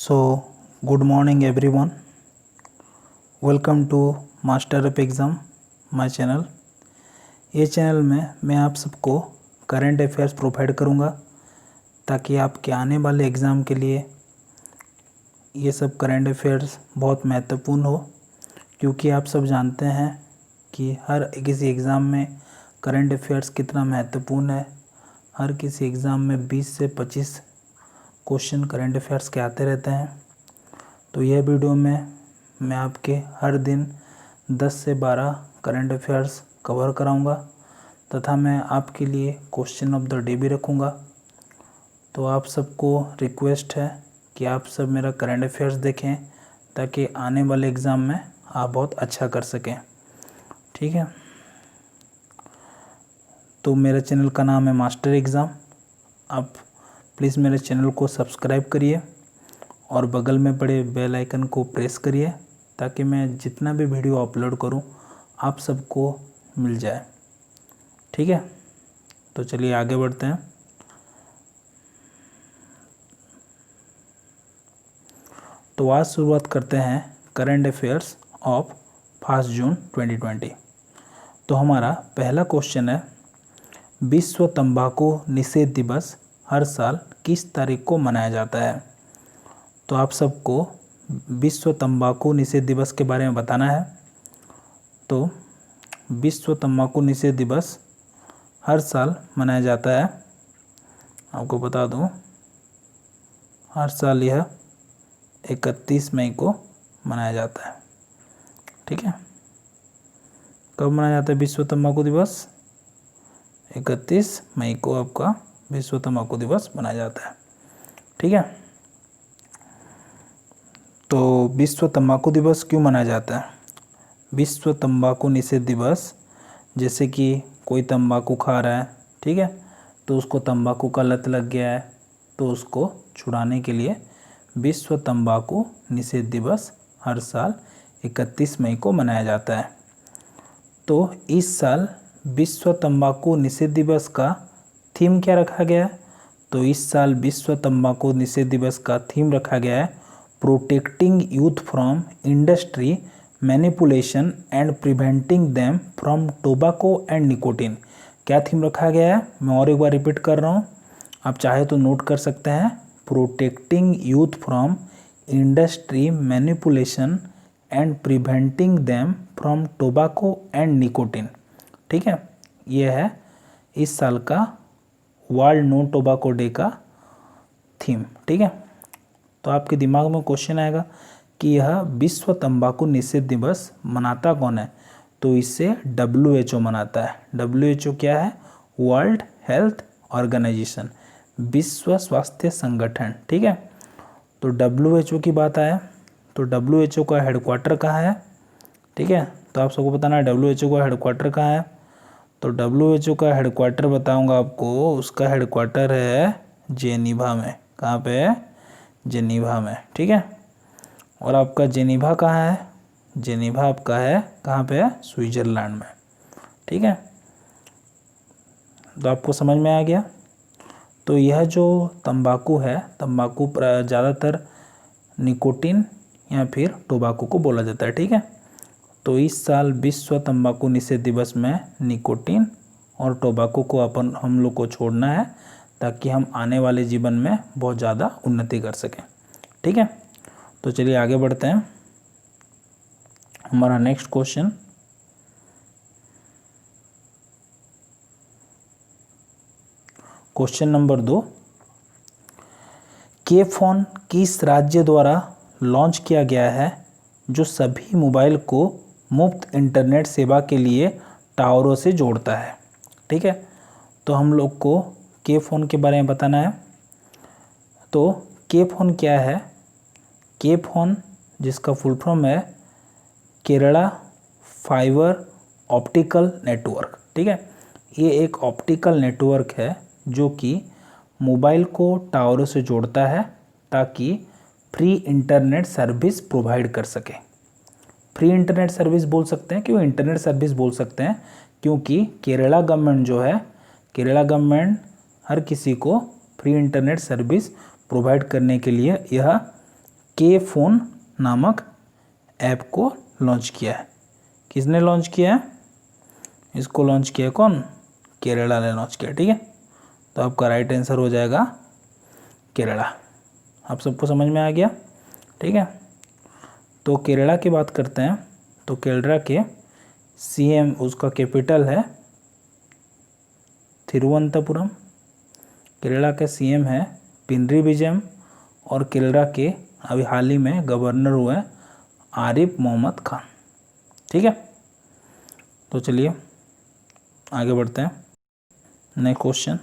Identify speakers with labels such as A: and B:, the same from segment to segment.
A: So, good morning everyone. Welcome to master of exam my channel. ये channel में मैं आप सबको करंट अफेयर्स प्रोवाइड करूँगा ताकि आपके आने वाले एग्ज़ाम के लिए ये सब करंट अफेयर्स बहुत महत्वपूर्ण हो, क्योंकि आप सब जानते हैं कि हर किसी एग्ज़ाम में करंट अफेयर्स कितना महत्वपूर्ण है। हर किसी एग्ज़ाम में 20 से 25 क्वेश्चन करंट अफेयर्स के आते रहते हैं। तो यह वीडियो में मैं आपके हर दिन 10 से 12 करंट अफेयर्स कवर कराऊंगा तथा मैं आपके लिए क्वेश्चन ऑफ द डे भी रखूंगा। तो आप सबको रिक्वेस्ट है कि आप सब मेरा करंट अफेयर्स देखें ताकि आने वाले एग्ज़ाम में आप बहुत अच्छा कर सकें, ठीक है। तो मेरे चैनल का नाम है मास्टर एग्ज़ाम। आप प्लीज़ मेरे चैनल को सब्सक्राइब करिए और बगल में पड़े बेल आइकन को प्रेस करिए ताकि मैं जितना भी वीडियो अपलोड करूं आप सबको मिल जाए, ठीक है। तो चलिए आगे बढ़ते हैं। तो आज शुरुआत करते हैं करंट अफेयर्स ऑफ 1 जून 2020। तो हमारा पहला क्वेश्चन है, विश्व तंबाकू निषेध दिवस हर साल किस तारीख को मनाया जाता है। तो आप सबको विश्व तंबाकू निषेध दिवस के बारे में बताना है। तो विश्व तंबाकू निषेध दिवस हर साल मनाया जाता है, आपको बता दूं, हर साल यह 31 मई को मनाया जाता है, ठीक है। कब मनाया जाता है विश्व तंबाकू दिवस? 31 मई को आपका विश्व तंबाकू दिवस मनाया जाता है, ठीक है। तो विश्व तंबाकू दिवस क्यों मनाया जाता है? विश्व तंबाकू निषेध दिवस, जैसे कि कोई तंबाकू खा रहा है, ठीक है, तो उसको तंबाकू का लत लग गया है, तो उसको छुड़ाने के लिए विश्व तंबाकू निषेध दिवस हर साल 31 मई को मनाया जाता है। तो इस साल विश्व तंबाकू निषेध दिवस का थीम क्या रखा गया है? तो इस साल विश्व तंबाकू निषेध दिवस का थीम रखा गया है, protecting youth from industry manipulation and preventing them from tobacco and nicotine. क्या थीम रखा गया है? मैं और एक बार रिपीट कर रहा हूँ, आप चाहे तो नोट कर सकते हैं। Protecting youth from industry manipulation and preventing them from tobacco and nicotine, ठीक है। यह है इस साल का वर्ल्ड नो टोबैको डे का थीम, ठीक है। तो आपके दिमाग में क्वेश्चन आएगा कि यह विश्व तंबाकू निषेध दिवस मनाता कौन है? तो इसे WHO मनाता है। WHO क्या है? वर्ल्ड हेल्थ ऑर्गेनाइजेशन, विश्व स्वास्थ्य संगठन, ठीक है। तो WHO की बात आए तो WHO का हेडक्वार्टर कहाँ है, ठीक है। तो आप सबको बताना है WHO का हेडक्वार्टर कहाँ है। तो WHO का हेडक्वार्टर बताऊंगा आपको, उसका हेडक्वार्टर है जेनीवा में। कहाँ पे है? जेनीवा में, ठीक है। और आपका जेनीवा कहाँ है? जेनीवा आपका है कहाँ पे है? स्विट्ज़रलैंड में, ठीक है। तो आपको समझ में आ गया। तो यह जो तंबाकू है, तंबाकू ज़्यादातर निकोटिन या फिर टोबैको को बोला जाता है, ठीक है। तो इस साल विश्व तंबाकू निषेध दिवस में निकोटिन और टोबैको को हम लोग को छोड़ना है ताकि हम आने वाले जीवन में बहुत ज़्यादा उन्नति कर सकें, ठीक है। तो चलिए आगे बढ़ते हैं। हमारा नेक्स्ट क्वेश्चन, क्वेश्चन नंबर 2, के फोन किस राज्य द्वारा लॉन्च किया गया है जो सभी मोबाइल को मुफ्त इंटरनेट सेवा के लिए टावरों से जोड़ता है, ठीक है। तो हम लोग को के फ़ोन के बारे में बताना है। तो के फ़ोन क्या है? के फ़ोन जिसका फुल फॉर्म है केरला फाइबर ऑप्टिकल नेटवर्क, ठीक है। ये एक ऑप्टिकल नेटवर्क है जो कि मोबाइल को टावरों से जोड़ता है ताकि फ्री इंटरनेट सर्विस प्रोवाइड कर सके। फ्री इंटरनेट सर्विस बोल सकते हैं, क्यों इंटरनेट सर्विस बोल सकते हैं? क्योंकि केरला गवर्नमेंट जो है, केरला गवर्नमेंट हर किसी को फ्री इंटरनेट सर्विस प्रोवाइड करने के लिए यह के फ़ोन नामक ऐप को लॉन्च किया है। किसने लॉन्च किया है? इसको लॉन्च किया कौन? केरला ने लॉन्च किया। ठीक है, तो आपका राइट आंसर हो जाएगा केरला। आप सबको समझ में आ गया? ठीक है, तो केरला की बात करते हैं। तो केरला के सीएम, उसका कैपिटल है तिरुवनंतपुरम। केरला के सीएम है पिनरी विजयम, और केरला के अभी हाल ही में गवर्नर हुए आरिफ मोहम्मद खान। ठीक है, तो चलिए आगे बढ़ते हैं। नेक्स्ट क्वेश्चन,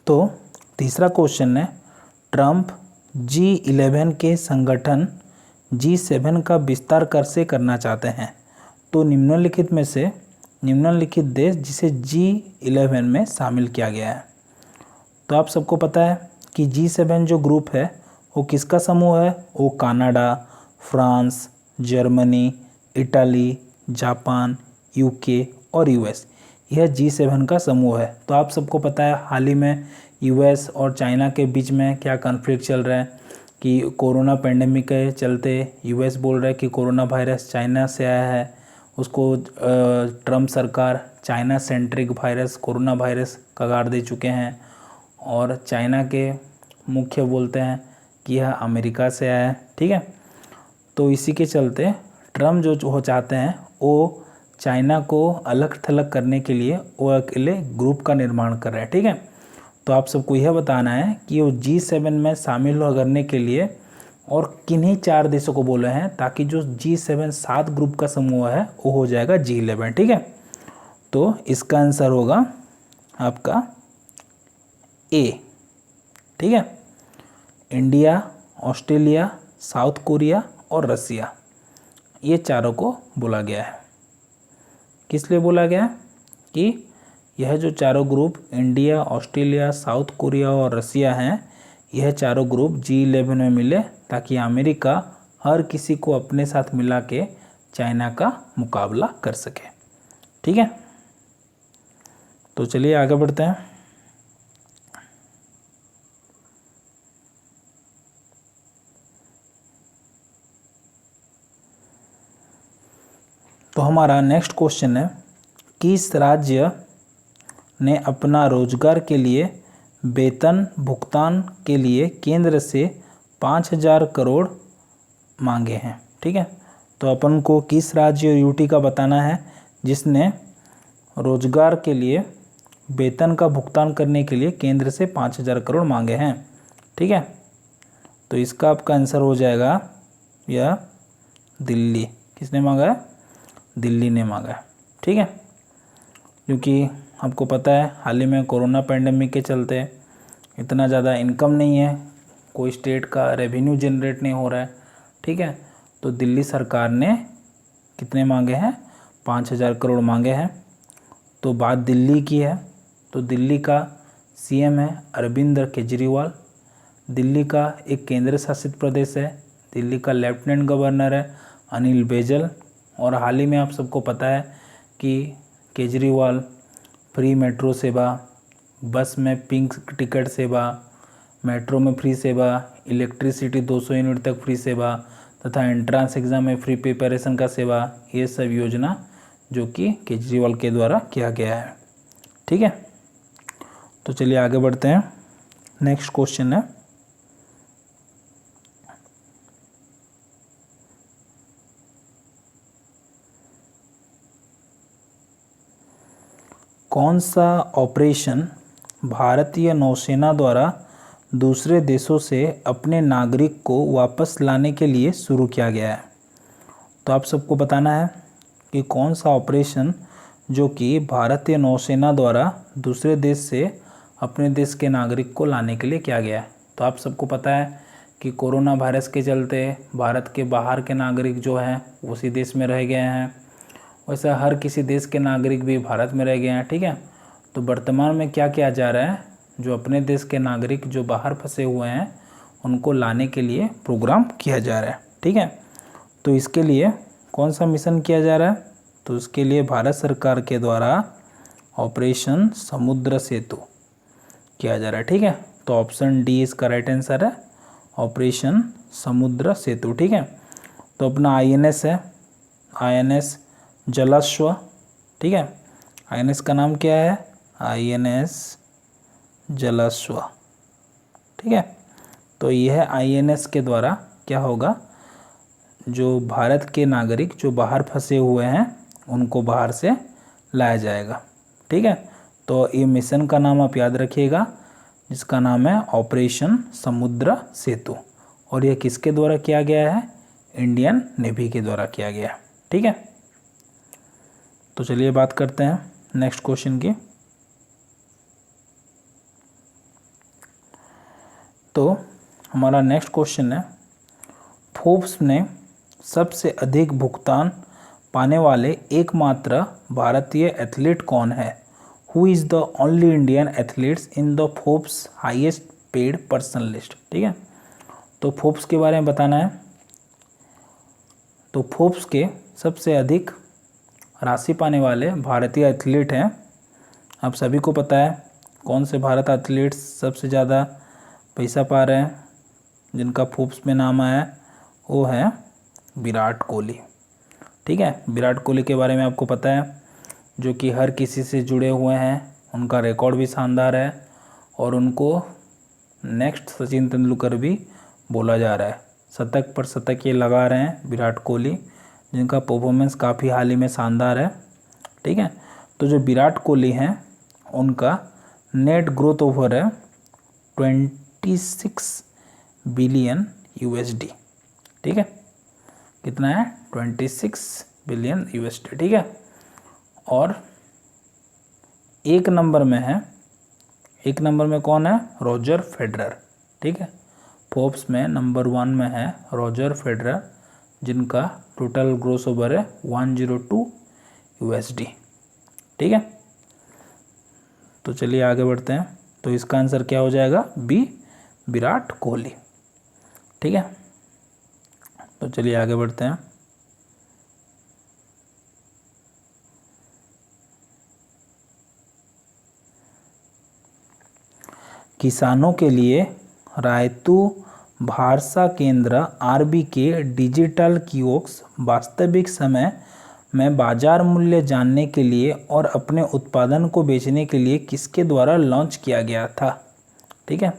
A: तो तीसरा क्वेश्चन है, ट्रंप G11 के संगठन G7 का विस्तार कैसे करना चाहते हैं? तो निम्नलिखित में से निम्नलिखित देश जिसे G11 में शामिल किया गया है। तो आप सबको पता है कि G7 जो ग्रुप है वो किसका समूह है? वो Canada, France, Germany, Italy, Japan, UK और यूएस, यह G7 का समूह है। तो आप सबको पता है हाल ही में यूएस और चाइना के बीच में क्या कॉन्फ्लिक्ट चल रहा है कि कोरोना पेंडेमिक के चलते यूएस बोल रहा है कि कोरोना वायरस चाइना से आया है, उसको ट्रंप सरकार China centric virus, corona virus कगार दे चुके हैं, और चाइना के मुख्य बोलते हैं कि यह अमेरिका से आया है। ठीक है, तो इसी के चलते ट्रंप जो हो चाहते हैं वो चाइना को अलग थलग करने के लिए वो अकेले ग्रुप का निर्माण कर रहे हैं। ठीक है, तो आप सबको यह बताना है कि वो G7 में शामिल करने के लिए और किन्हीं 4 देशों को बोले हैं, ताकि जो G7 7 ग्रुप का समूह है वो हो जाएगा G11। ठीक है, तो इसका आंसर होगा आपका ए। ठीक है, इंडिया, ऑस्ट्रेलिया, साउथ कोरिया और रसिया, ये चारों को बोला गया है। किस लिए बोला गया? कि यह जो चारों group India, Australia, south Korea और रसिया हैं, यह चारों ग्रुप G11 में मिले, ताकि अमेरिका हर किसी को अपने साथ मिला के चाइना का मुकाबला कर सके। ठीक है, तो चलिए आगे बढ़ते हैं। तो हमारा नेक्स्ट क्वेश्चन है, किस राज्य ने अपना रोजगार के लिए वेतन भुगतान के लिए केंद्र से 5,000 करोड़ मांगे हैं? ठीक है, तो अपन को किस राज्य यूटी का बताना है जिसने रोजगार के लिए वेतन का भुगतान करने के लिए केंद्र से 5,000 करोड़ मांगे हैं। ठीक है, तो इसका आपका आंसर हो जाएगा यह दिल्ली। किसने मांगा है? दिल्ली ने मांगा है। ठीक है, क्योंकि आपको पता है हाल ही में कोरोना पेंडेमिक के चलते इतना ज़्यादा इनकम नहीं है, कोई स्टेट का रेवेन्यू जनरेट नहीं हो रहा है। ठीक है, तो दिल्ली सरकार ने कितने मांगे हैं? 5,000 करोड़ मांगे हैं। तो बात दिल्ली की है, तो दिल्ली का सीएम है अरविंद केजरीवाल, दिल्ली का एक केंद्र शासित प्रदेश है, दिल्ली का लेफ्टिनेंट गवर्नर है अनिल बैजल, और हाल ही में आप सबको पता है कि केजरीवाल फ्री मेट्रो सेवा, बस में पिंक टिकट सेवा, मेट्रो में फ्री सेवा, इलेक्ट्रिसिटी 200 यूनिट तक फ्री सेवा तथा एंट्रांस एग्ज़ाम में फ्री प्रिपरेशन का सेवा, ये सब योजना जो कि केजरीवाल के द्वारा किया गया है। ठीक है, तो चलिए आगे बढ़ते हैं। नेक्स्ट क्वेश्चन है, कौन सा ऑपरेशन भारतीय नौसेना द्वारा दूसरे देशों से अपने नागरिक को वापस लाने के लिए शुरू किया गया है? तो आप सबको बताना है कि कौन सा ऑपरेशन जो कि भारतीय नौसेना द्वारा दूसरे देश से अपने देश के नागरिक को लाने के लिए किया गया है। तो आप सबको पता है कि कोरोना वायरस के चलते भारत के बाहर के नागरिक जो हैं उसी देश में रह गए हैं, वैसा हर किसी देश के नागरिक भी भारत में रह गए हैं। ठीक है, तो वर्तमान में क्या किया जा रहा है, जो अपने देश के नागरिक जो बाहर फंसे हुए हैं उनको लाने के लिए प्रोग्राम किया जा रहा है। ठीक है, तो इसके लिए कौन सा मिशन किया जा रहा है? तो उसके लिए भारत सरकार के द्वारा ऑपरेशन समुद्र सेतु किया जा रहा है। ठीक है, तो ऑप्शन डी इसका राइट आंसर है, ऑपरेशन समुद्र सेतु। ठीक है, तो अपना INS है, INS जलाश्व। ठीक है, INS का नाम क्या है? INS जलाश्व। ठीक है, तो यह INS के द्वारा क्या होगा, जो भारत के नागरिक जो बाहर फंसे हुए हैं उनको बाहर से लाया जाएगा। ठीक है, तो ये मिशन का नाम आप याद रखिएगा, जिसका नाम है ऑपरेशन समुद्र सेतु, और यह किसके द्वारा किया गया है? इंडियन नेवी के द्वारा किया गया है। ठीक है, तो चलिए बात करते हैं नेक्स्ट क्वेश्चन की। तो हमारा नेक्स्ट क्वेश्चन है, फोर्ब्स ने सबसे अधिक भुगतान पाने वाले एकमात्र भारतीय एथलीट कौन है? Who is the only Indian athletes in the Forbes highest paid person list. ठीक है, तो फोर्ब्स के बारे में बताना है। तो फोर्ब्स के सबसे अधिक राशि पाने वाले भारतीय एथलीट हैं, आप सभी को पता है कौन से भारत एथलीट्स सबसे ज़्यादा पैसा पा रहे हैं, जिनका फोर्ब्स में नाम आया है, वो है विराट कोहली। ठीक है, विराट कोहली के बारे में आपको पता है, जो कि हर किसी से जुड़े हुए हैं, उनका रिकॉर्ड भी शानदार है, और उनको नेक्स्ट सचिन तेंदुलकर भी बोला जा रहा है। शतक पर शतक ये लगा रहे हैं विराट कोहली, जिनका परफॉर्मेंस काफ़ी हाल ही में शानदार है। ठीक है, तो जो विराट कोहली हैं उनका नेट ग्रोथ ओवर है 26 बिलियन USD। ठीक है, कितना है? 26 बिलियन USD। ठीक है, और एक नंबर में कौन है? Roger Federer. ठीक है, फोर्ब्स में नंबर 1 में है रॉजर फेडरर, जिनका टोटल ग्रोस ओवर है 102 USD। ठीक है, तो चलिए आगे बढ़ते हैं। तो इसका आंसर क्या हो जाएगा? बी, विराट कोहली। ठीक है, तो चलिए आगे बढ़ते हैं। किसानों के लिए रायतू भारसा केंद्र RB के डिजिटल कियोस्क वास्तविक समय में बाजार मूल्य जानने के लिए और अपने उत्पादन को बेचने के लिए किसके द्वारा लॉन्च किया गया था? ठीक है,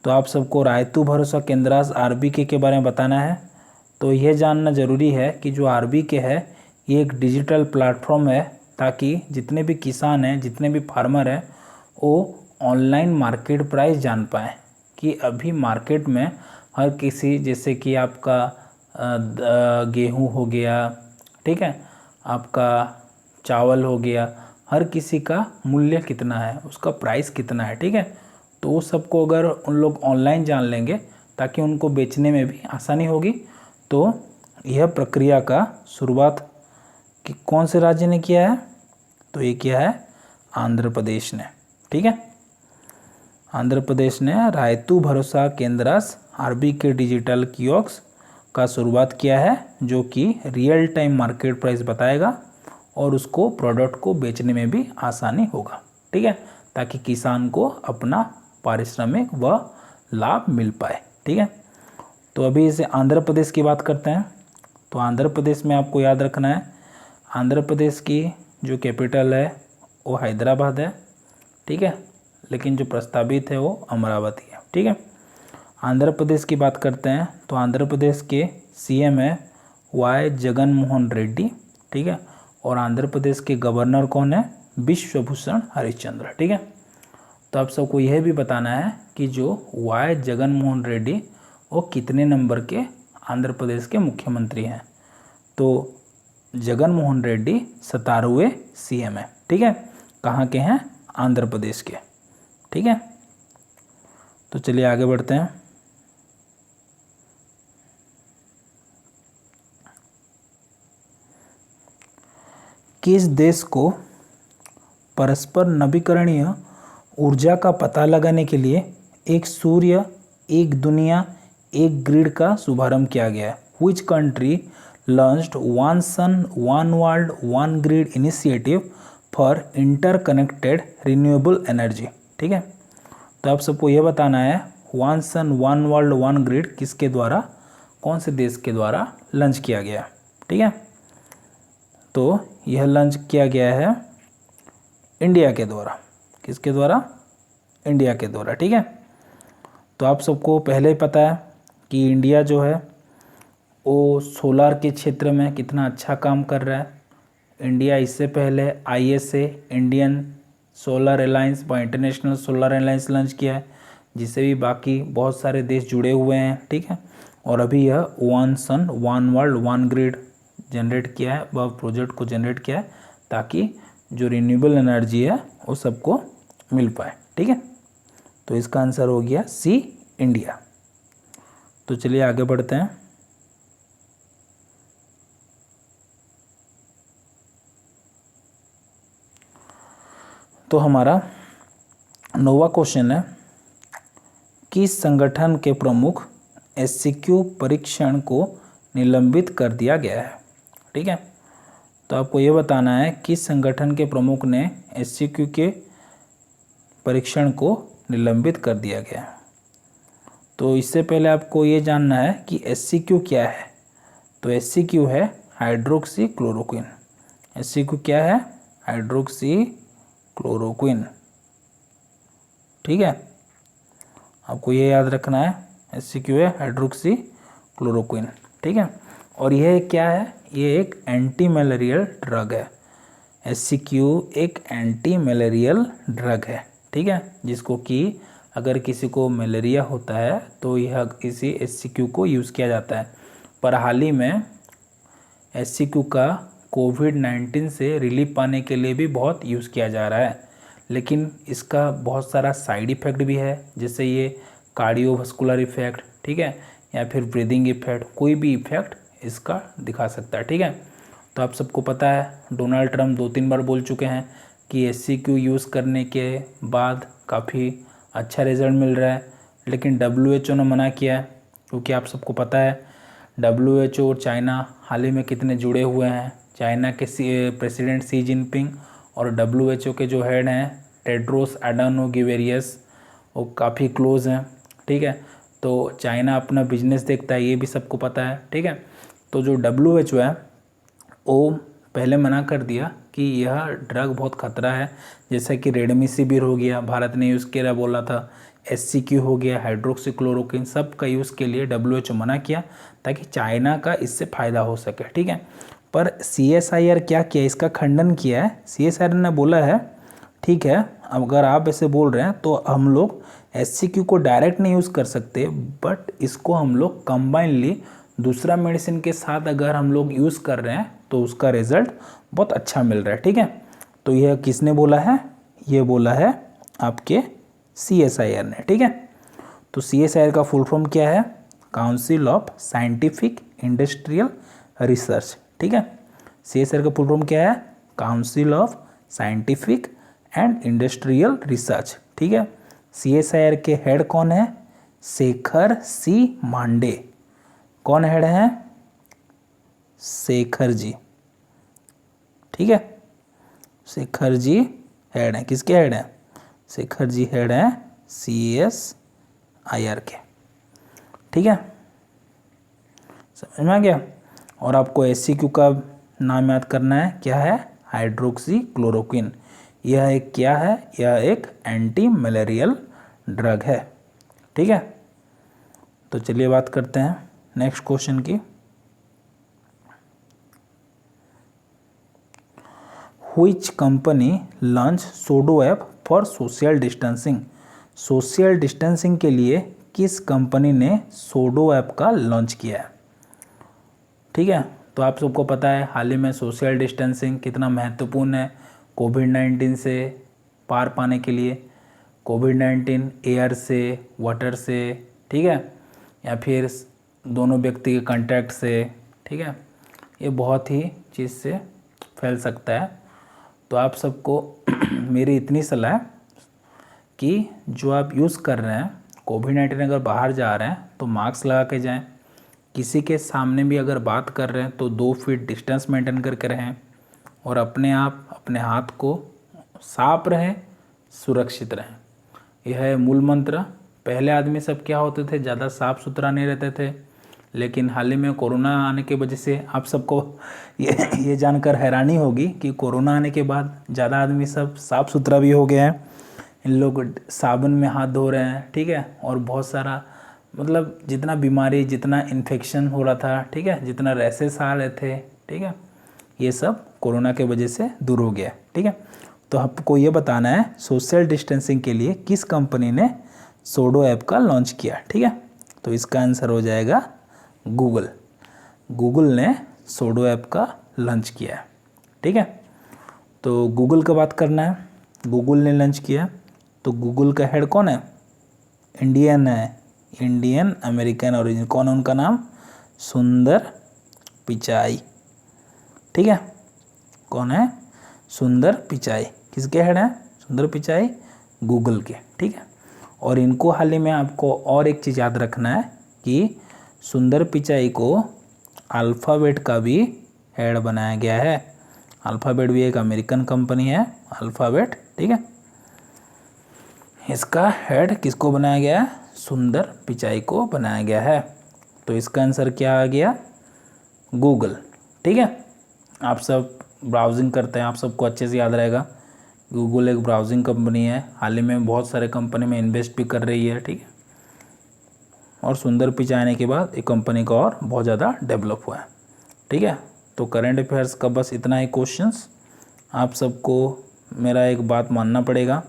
A: तो आप सबको रायतू भरोसा केंद्र RB के बारे में बताना है। तो यह जानना ज़रूरी है कि जो RB है ये एक डिजिटल प्लेटफॉर्म है, ताकि जितने भी किसान हैं, जितने भी फार्मर हैं, वो ऑनलाइन मार्केट प्राइस जान पाएँ कि अभी मार्केट में हर किसी, जैसे कि आपका गेहूँ हो गया, ठीक है, आपका चावल हो गया, हर किसी का मूल्य कितना है, उसका प्राइस कितना है। ठीक है, तो वो सबको अगर उन लोग ऑनलाइन जान लेंगे ताकि उनको बेचने में भी आसानी होगी। तो यह प्रक्रिया का शुरुआत कि कौन से राज्य ने किया है? तो ये किया है आंध्र प्रदेश ने। ठीक है, आंध्र प्रदेश ने रायतू भरोसा केंद्र RB के डिजिटल कियोस्क का शुरुआत किया है, जो कि रियल टाइम मार्केट प्राइस बताएगा और उसको प्रोडक्ट को बेचने में भी आसानी होगा। ठीक है, ताकि किसान को अपना पारिश्रमिक व लाभ मिल पाए। ठीक है, तो अभी इसे आंध्र प्रदेश की बात करते हैं। तो आंध्र प्रदेश में आपको याद रखना है, आंध्र प्रदेश की जो कैपिटल है वो हैदराबाद है। ठीक है, लेकिन जो प्रस्तावित है वो अमरावती है। ठीक है, आंध्र प्रदेश की बात करते हैं तो आंध्र प्रदेश के CM है Y जगनमोहन रेड्डी। ठीक है, और आंध्र प्रदेश के गवर्नर कौन है? विश्वभूषण हरिश्चंद्र। ठीक है, तो आप सबको यह भी बताना है कि जो Y जगनमोहन रेड्डी वो कितने नंबर के आंध्र प्रदेश के मुख्यमंत्री हैं? तो जगनमोहन रेड्डी 17वें CM है। ठीक है, कहाँ के हैं? आंध्र प्रदेश के। ठीक है, तो चलिए आगे बढ़ते हैं। किस देश को परस्पर नवीकरणीय ऊर्जा का पता लगाने के लिए एक सूर्य, एक दुनिया, एक ग्रिड का शुभारंभ किया गया है? Which country launched one sun one world one grid initiative for interconnected renewable energy। ठीक है, तो आप सबको यह बताना है one sun one world one grid किसके द्वारा, कौन से देश के द्वारा लॉन्च किया गया। ठीक है, तो यह लॉन्च किया गया है इंडिया के द्वारा। किसके द्वारा? इंडिया के द्वारा। ठीक है, तो आप सबको पहले ही पता है कि इंडिया जो है वो सोलार के क्षेत्र में कितना अच्छा काम कर रहा है। इंडिया इससे पहले ISA इंडियन सोलर अलायंस व इंटरनेशनल सोलर अलायंस लॉन्च किया है, जिससे भी बाकी बहुत सारे देश जुड़े हुए हैं। ठीक है, और अभी यह one sun one world one grid generate किया है, वह प्रोजेक्ट को जनरेट किया है ताकि जो रिन्यूएबल एनर्जी है वो सबको मिल पाए। ठीक है, तो इसका आंसर हो गया सी, इंडिया। तो चलिए आगे बढ़ते हैं। तो हमारा 9वां क्वेश्चन है, किस संगठन के प्रमुख SCQ परीक्षण को निलंबित कर दिया गया है। ठीक है, तो आपको ये बताना है किस संगठन के प्रमुख ने SCQ के परीक्षण को निलंबित कर दिया गया। तो इससे पहले आपको ये जानना है कि SCQ क्या है। तो SCQ है हाइड्रोक्सी क्लोरोक्विन। SCQ क्या है? Hydroxy chloroquine. ठीक है, आपको ये याद रखना है, SCQ है हाइड्रोक्सी क्लोरोक्विन। ठीक है, और यह क्या है? ये एक एंटी मलेरियल ड्रग है। SCQ एक एंटी मलेरियल ड्रग है। ठीक है, जिसको कि अगर किसी को मलेरिया होता है तो यह इसी SCQ को यूज़ किया जाता है। पर हाल ही में SCQ का कोविड-19 से रिलीफ पाने के लिए भी बहुत यूज़ किया जा रहा है, लेकिन इसका बहुत सारा साइड इफ़ेक्ट भी है, जैसे ये कार्डियोवास्कुलर इफ़ेक्ट, ठीक है, या फिर ब्रीदिंग इफ़ेक्ट, कोई भी इफ़ेक्ट इसका दिखा सकता है। ठीक है, तो आप सबको पता है डोनाल्ड ट्रंप 2-3 बार बोल चुके हैं कि SCQ यूज़ करने के बाद काफ़ी अच्छा रिजल्ट मिल रहा है, लेकिन WHO ने मना किया है, क्योंकि आप सबको पता है WHO और चाइना हाल ही में कितने जुड़े हुए हैं। चाइना के प्रेसिडेंट शी जिनपिंग और WHO के जो हेड हैं टेड्रोस एडानोम घेब्रेयेसस, वो काफ़ी क्लोज हैं। ठीक है, तो चाइना अपना बिजनेस देखता है, ये भी सबको पता है। ठीक है, तो जो WHO है वो पहले मना कर दिया कि यह ड्रग बहुत खतरा है, जैसा कि रेमडेसिविर हो गया, भारत ने यूज़ किया बोला था, SCQ हो गया, हाइड्रोक्सीक्लोरोक्विन, सब का यूज़ के लिए WHO मना किया ताकि चाइना का इससे फ़ायदा हो सके। ठीक है, पर CSIR क्या किया? इसका खंडन किया है। CSIR ने बोला है ठीक है, अगर आप ऐसे बोल रहे हैं तो हम लोग SCQ को डायरेक्ट नहीं यूज़ कर सकते, बट इसको हम लोग कंबाइनली दूसरा मेडिसिन के साथ अगर हम लोग यूज़ कर रहे हैं तो उसका रिजल्ट बहुत अच्छा मिल रहा है। ठीक है, तो यह किसने बोला है? ये बोला है आपके CSIR ने। ठीक है, तो CSIR का फुल फॉर्म क्या है? Council of scientific industrial research. ठीक है, CSIR का फुल फॉर्म क्या है? Council of scientific and industrial research. ठीक है, CSIR के हेड कौन है? शेखर C मांडे। कौन हेड है? शेखर जी। ठीक है, शेखर जी हेड हैं। किसके हेड हैं? शेखर जी हेड हैं CSIR के। ठीक है, समझ में आ गया? और आपको SCQ का नाम याद करना है, क्या है? Hydroxy chloroquine. यह एक क्या है? यह एक एंटी मलेरियल ड्रग है। ठीक है, तो चलिए बात करते हैं नेक्स्ट क्वेश्चन की। Which company launch Sodo app for social distancing? Social distancing के लिए किस कंपनी ने सोडो ऐप का लॉन्च किया है? ठीक है, तो आप सबको पता है हाल ही में सोशल डिस्टेंसिंग कितना महत्वपूर्ण है कोविड-19 से पार पाने के लिए। कोविड-19 एयर से, वाटर से, ठीक है, या फिर दोनों व्यक्ति के कांटेक्ट से, ठीक है, ये बहुत ही चीज़ से फैल सकता है। तो आप सबको मेरी इतनी सलाह है कि जो आप यूज़ कर रहे हैं कोविड-19 अगर बाहर जा रहे हैं तो मास्क लगा के जाएं, किसी के सामने भी अगर बात कर रहे हैं तो 2 फीट डिस्टेंस मेंटेन करके रहें और अपने आप अपने हाथ को साफ रहें, सुरक्षित रहें। यह है मूल मंत्र। पहले आदमी सब क्या होते थे, ज़्यादा साफ़ सुथरा नहीं रहते थे, लेकिन हाल ही में कोरोना आने की वजह से आप सबको ये जानकर हैरानी होगी कि कोरोना आने के बाद ज़्यादा आदमी सब साफ़ सुथरा भी हो गया है। इन लोग साबुन में हाथ धो रहे हैं, ठीक है, और बहुत सारा मतलब जितना बीमारी, जितना इन्फेक्शन हो रहा था, ठीक है, जितना रैसेस आ रहे थे, ठीक है, ये सब कोरोना के वजह से दूर हो गया, ठीक है। तो आपको ये बताना है सोशल डिस्टेंसिंग के लिए किस कंपनी ने सोडो ऐप का लॉन्च किया, ठीक है। तो इसका आंसर हो जाएगा गूगल। गूगल ने सोडो ऐप का लॉन्च किया है, ठीक है। तो गूगल का बात करना है, गूगल ने लॉन्च किया। तो गूगल का हेड कौन है? इंडियन है, इंडियन अमेरिकन ओरिजिन। कौन है उनका नाम? सुंदर पिचाई, ठीक है। कौन है? सुंदर पिचाई। किसके हेड हैं? सुंदर पिचाई, गूगल के, ठीक है। और इनको हाल ही में आपको और एक चीज़ याद रखना है कि सुंदर पिचाई को अल्फ़ाबेट का भी हेड बनाया गया है। अल्फ़ाबेट भी एक अमेरिकन कंपनी है, अल्फ़ाबेट, ठीक है। इसका हेड किसको बनाया गया है? सुंदर पिचाई को बनाया गया है। तो इसका आंसर क्या आ गया? गूगल, ठीक है। आप सब ब्राउजिंग करते हैं, आप सबको अच्छे से याद रहेगा। गूगल एक ब्राउजिंग कंपनी है, हाल ही में बहुत सारे कंपनी में इन्वेस्ट भी कर रही है, ठीक है। और सुंदर पिचाई आने के बाद एक कंपनी का और बहुत ज़्यादा डेवलप हुआ है, ठीक है। तो करंट अफेयर्स का बस इतना ही क्वेश्चंस। आप सबको मेरा एक बात मानना पड़ेगा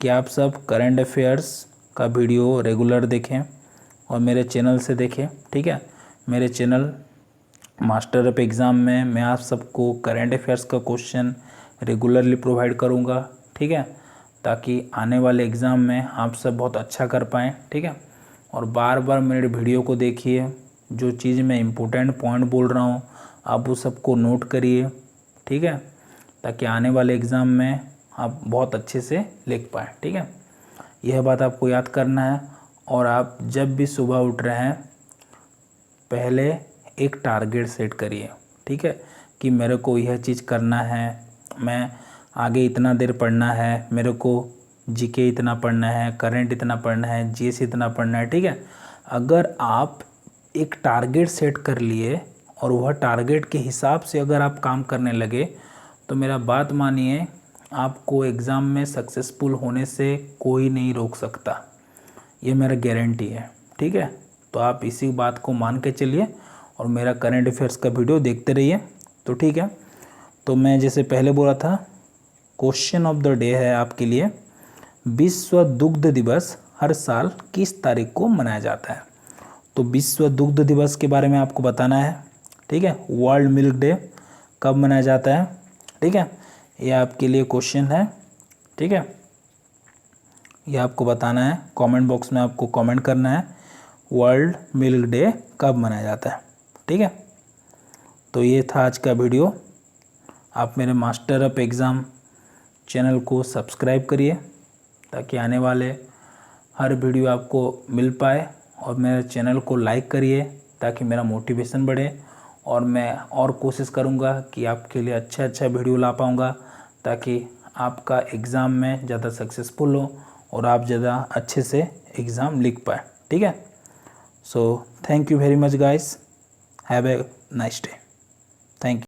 A: कि आप सब करंट अफेयर्स का वीडियो रेगुलर देखें और मेरे चैनल से देखें, ठीक है। मेरे चैनल मास्टर ऑफ एग्ज़ाम में मैं आप सबको करंट अफेयर्स का क्वेश्चन रेगुलरली प्रोवाइड करूँगा, ठीक है, ताकि आने वाले एग्ज़ाम में आप सब बहुत अच्छा कर पाएँ, ठीक है। और बार बार मेरे वीडियो को देखिए, जो चीज़ मैं इम्पोर्टेंट पॉइंट बोल रहा हूँ आप वो सबको नोट करिए, ठीक है, ताकि आने वाले एग्ज़ाम में आप बहुत अच्छे से लिख पाएँ, ठीक है। यह बात आपको याद करना है। और आप जब भी सुबह उठ रहे हैं पहले एक टारगेट सेट करिए, ठीक है, कि मेरे को यह चीज़ करना है, मैं आगे इतना देर पढ़ना है, मेरे को जीके इतना पढ़ना है, करंट इतना पढ़ना है, जीएस इतना पढ़ना है, ठीक है। अगर आप एक टारगेट सेट कर लिए और वह टारगेट के हिसाब से अगर आप काम करने लगे तो मेरा बात मानिए, आपको एग्ज़ाम में सक्सेसफुल होने से कोई नहीं रोक सकता, ये मेरा गारंटी है, ठीक है। तो आप इसी बात को मान के चलिए और मेरा करंट अफेयर्स का वीडियो देखते रहिए, तो ठीक है। तो मैं जैसे पहले बोला था, क्वेश्चन ऑफ द डे है आपके लिए, विश्व दुग्ध दिवस हर साल किस तारीख को मनाया जाता है? तो विश्व दुग्ध दिवस के बारे में आपको बताना है, ठीक है। वर्ल्ड मिल्क डे कब मनाया जाता है, ठीक है, ये आपके लिए क्वेश्चन है, ठीक है। ये आपको बताना है, कमेंट बॉक्स में आपको कमेंट करना है वर्ल्ड मिल्क डे कब मनाया जाता है, ठीक है। तो ये था आज का वीडियो। आप मेरे मास्टर ऑफ एग्ज़ाम चैनल को सब्सक्राइब करिए ताकि आने वाले हर वीडियो आपको मिल पाए, और मेरे चैनल को लाइक करिए ताकि मेरा मोटिवेशन बढ़े, और मैं और कोशिश करूँगा कि आपके लिए अच्छा अच्छा वीडियो ला पाऊँगा ताकि आपका एग्ज़ाम में ज़्यादा सक्सेसफुल हो और आप ज़्यादा अच्छे से एग्ज़ाम लिख पाए, ठीक है। So thank you very much guys, have a nice day, thank you.